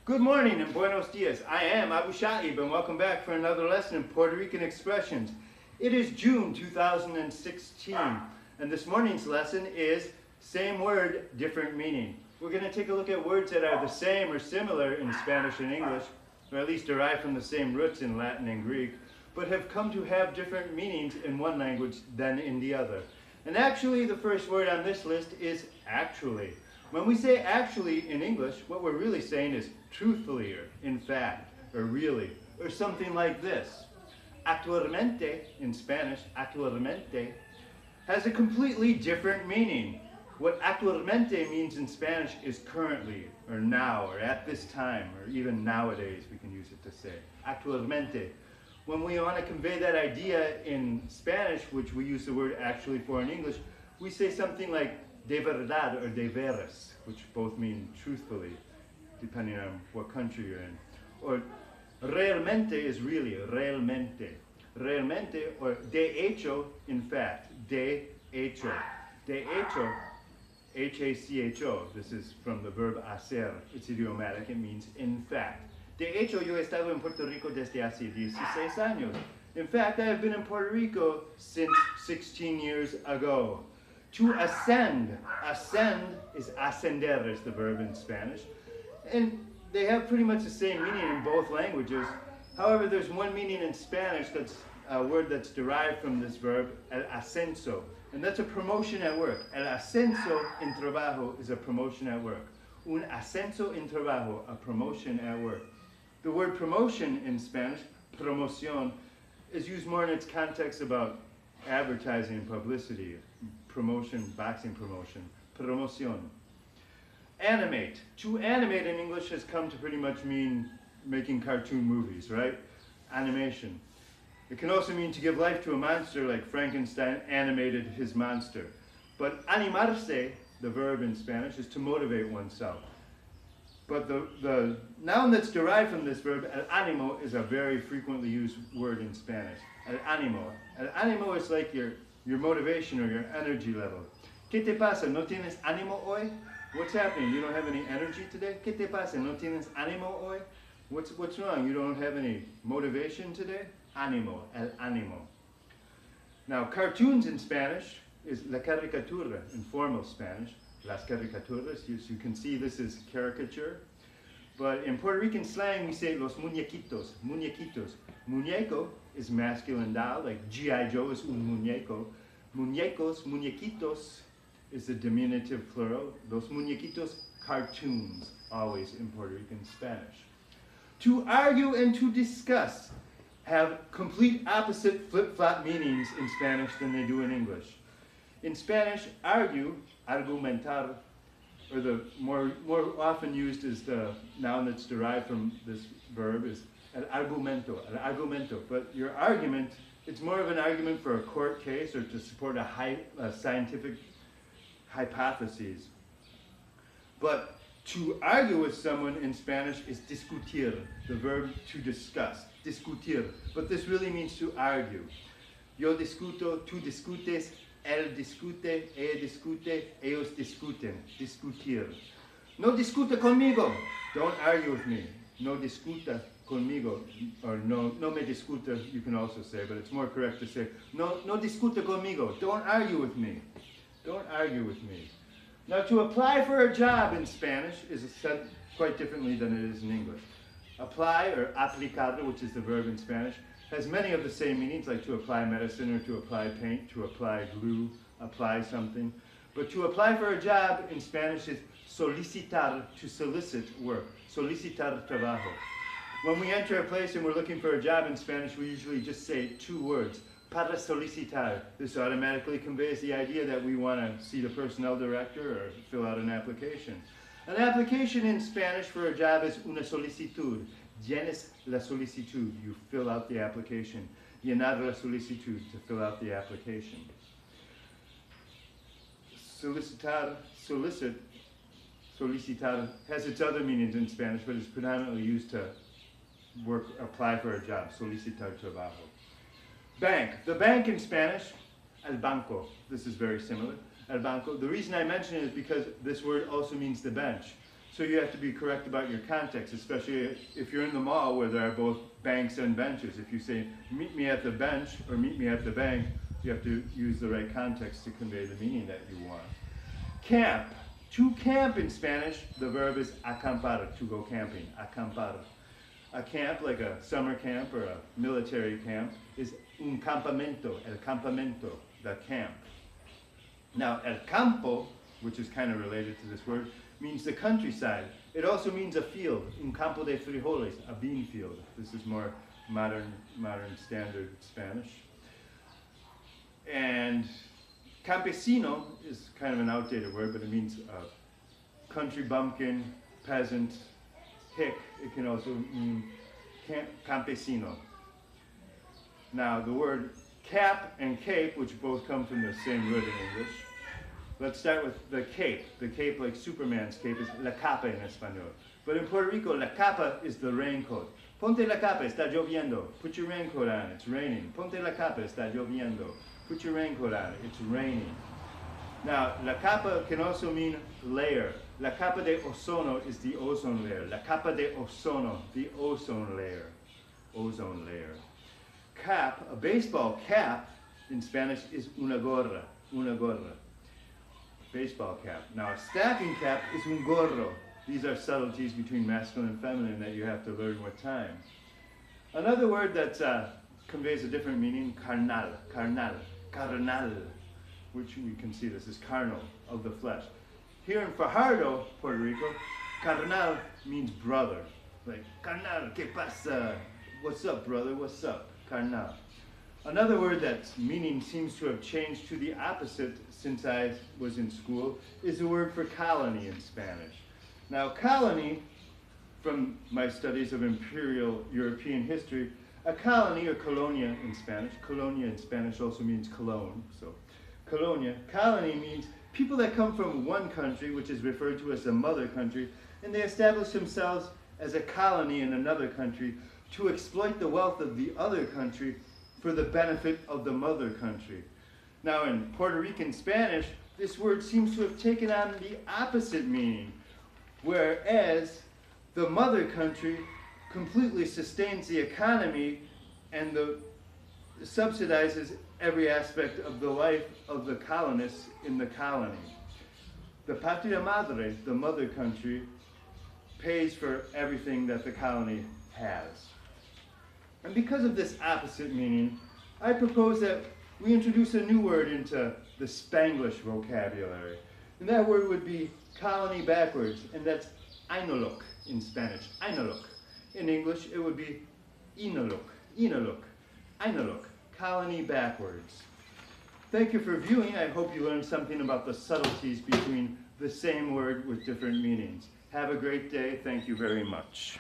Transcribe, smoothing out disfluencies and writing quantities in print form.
Good morning and buenos dias. I am Sha'b and welcome back for another lesson in Puerto Rican expressions. It is June 2016 and this morning's lesson is same word, different meaning. We're going to take a look at words that are the same or similar in Spanish and English, or at least derive from the same roots in Latin and Greek, but have come to have different meanings in one language than in the other. And actually the first word on this list is actually. When we say actually in English, what we're really saying is truthfully, or in fact, or really, or something like this. Actualmente, in Spanish, actualmente, has a completely different meaning. What actualmente means in Spanish is currently, or now, or at this time, or even nowadays we can use it to say. Actualmente. When we want to convey that idea in Spanish, which we use the word actually for in English, we say something like de verdad or de veras, which both mean truthfully, depending on what country you're in. Or realmente is really, realmente. Realmente, or de hecho, in fact, de hecho. De hecho, H-A-C-H-O. This is from the verb hacer. It's idiomatic, it means in fact. De hecho, yo he estado en Puerto Rico desde hace 16 años. In fact, I have been in Puerto Rico since 16 years ago. To ascend. Ascend is ascender is the verb in Spanish. And they have pretty much the same meaning in both languages. However, there's one meaning in Spanish that's a word that's derived from this verb, el ascenso. And that's a promotion at work. El ascenso en trabajo is a promotion at work. Un ascenso en trabajo, a promotion at work. The word promotion in Spanish, promoción, is used more in its context about advertising and publicity. Promotion, boxing promotion, promoción. Animate. To animate in English has come to pretty much mean making cartoon movies, right? Animation. It can also mean to give life to a monster like Frankenstein animated his monster. But animarse, the verb in Spanish, is to motivate oneself. But the noun that's derived from this verb, el ánimo, is a very frequently used word in Spanish. El ánimo. El ánimo is like your motivation or your energy level. ¿Qué te pasa? ¿No tienes ánimo hoy? What's happening? You don't have any energy today? ¿Qué te pasa? ¿No tienes ánimo hoy? What's wrong? You don't have any motivation today? Ánimo, el ánimo. Now, cartoons in Spanish is la caricatura in formal Spanish. Las caricaturas, you can see this is caricature. But in Puerto Rican slang, we say los muñequitos, muñequitos. Muñeco is masculine doll, like G.I. Joe is un muñeco. Muñecos, muñequitos is the diminutive plural. Los muñequitos, cartoons, always in Puerto Rican Spanish. To argue and to discuss have complete opposite flip-flop meanings in Spanish than they do in English. In Spanish, argue, argumentar, or the more often used is the noun that's derived from this verb is el argumento, el argumento. But your argument, it's more of an argument for a court case or to support a scientific hypothesis. But to argue with someone in Spanish is discutir, the verb to discuss, discutir. But this really means to argue. Yo discuto, tú discutes, él discute, ella discute, ellos discuten, discutir. No discuta conmigo, don't argue with me. No discuta conmigo, or no me discuta, you can also say, but it's more correct to say, no discuta conmigo, don't argue with me. Don't argue with me. Now, to apply for a job in Spanish is said quite differently than it is in English. Apply, or aplicar, which is the verb in Spanish, has many of the same meanings, like to apply medicine or to apply paint, to apply glue, apply something. But to apply for a job in Spanish is solicitar, to solicit work, solicitar trabajo. When we enter a place and we're looking for a job in Spanish, we usually just say two words, para solicitar. This automatically conveys the idea that we want to see the personnel director or fill out an application. An application in Spanish for a job is una solicitud. Llenes la solicitud, you fill out the application. Llenar la solicitud, to fill out the application. Solicitar, solicit, solicitar has its other meanings in Spanish, but it's predominantly used to apply for a job. Solicitar trabajo. Bank. The bank in Spanish, el banco. This is very similar. El banco. The reason I mention it is because this word also means the bench. So you have to be correct about your context, especially if you're in the mall where there are both banks and benches. If you say, meet me at the bench or meet me at the bank, you have to use the right context to convey the meaning that you want. Camp. To camp in Spanish, the verb is acampar, to go camping, acampar. A camp, like a summer camp or a military camp, is un campamento, el campamento, the camp. Now, el campo, which is kind of related to this word, means the countryside. It also means a field, un campo de frijoles, a bean field. This is more modern standard Spanish. And campesino is kind of an outdated word, but it means country bumpkin, peasant, hick. It can also mean campesino. Now the word cap and cape, which both come from the same root in English. Let's start with the cape. The cape, like Superman's cape, is la capa in Espanol. But in Puerto Rico, la capa is the raincoat. Ponte la capa, está lloviendo. Put your raincoat on, it's raining. Ponte la capa, está lloviendo. Put your raincoat on, it's raining. Now, la capa can also mean layer. La capa de ozono is the ozone layer. La capa de ozono, the ozone layer. Ozone layer. Cap, a baseball cap in Spanish is una gorra. Una gorra. Baseball cap. Now, a stacking cap is un gorro. These are subtleties between masculine and feminine that you have to learn with time. Another word that conveys a different meaning, carnal, carnal, carnal, which we can see this is carnal, of the flesh. Here in Fajardo, Puerto Rico, carnal means brother. Like, carnal, ¿qué pasa? What's up, brother? What's up? Carnal. Another word that's meaning seems to have changed to the opposite since I was in school is the word for colony in Spanish. Now, colony, from my studies of imperial European history, a colony, or colonia in Spanish, colonia in Spanish also means cologne, so colonia, colony means people that come from one country, which is referred to as the mother country, and they establish themselves as a colony in another country to exploit the wealth of the other country for the benefit of the mother country. Now, in Puerto Rican Spanish, this word seems to have taken on the opposite meaning, whereas the mother country completely sustains the economy and subsidizes every aspect of the life of the colonists in the colony. The patria madre, the mother country, pays for everything that the colony has. And because of this opposite meaning, I propose that we introduce a new word into the Spanglish vocabulary. And that word would be colony backwards, and that's Ainulok in Spanish, Ainulok. In English, it would be Inulok, Inulok, Ainulok, colony backwards. Thank you for viewing. I hope you learned something about the subtleties between the same word with different meanings. Have a great day. Thank you very much.